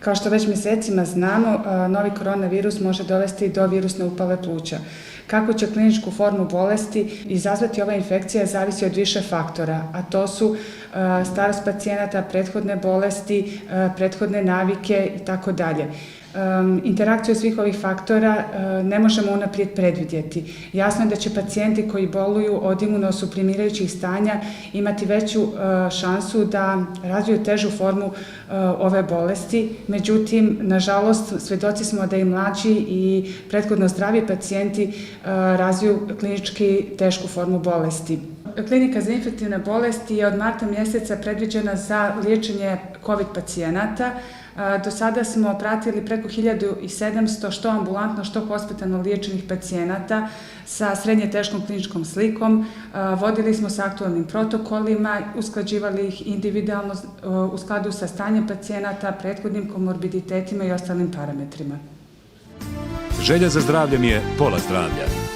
Kao što već mjesecima znamo, novi koronavirus može dovesti do virusne upale pluća. Kako će kliničku formu bolesti izazvati ova infekcija zavisi od više faktora, a to su starost pacijenata, prethodne bolesti, prethodne navike itd. Interakciju svih ovih faktora ne možemo unaprijed predvidjeti. Jasno je da će pacijenti koji boluju od imunosuprimirajućih stanja imati veću šansu da razviju težu formu ove bolesti. Međutim, nažalost, svjedoci smo da i mlađi i prethodno zdravi pacijenti razviju klinički tešku formu bolesti. Klinika za infektivne bolesti je od marta mjeseca predviđena za liječenje COVID pacijenata. Do sada smo pratili preko 1700 što ambulantno, što hospitalno liječenih pacijenata sa srednje teškom kliničkom slikom. Vodili smo sa aktualnim protokolima, usklađivali ih individualno u skladu sa stanjem pacijenata, prethodnim komorbiditetima i ostalim parametrima. Želja za zdravljem je pola zdravlja.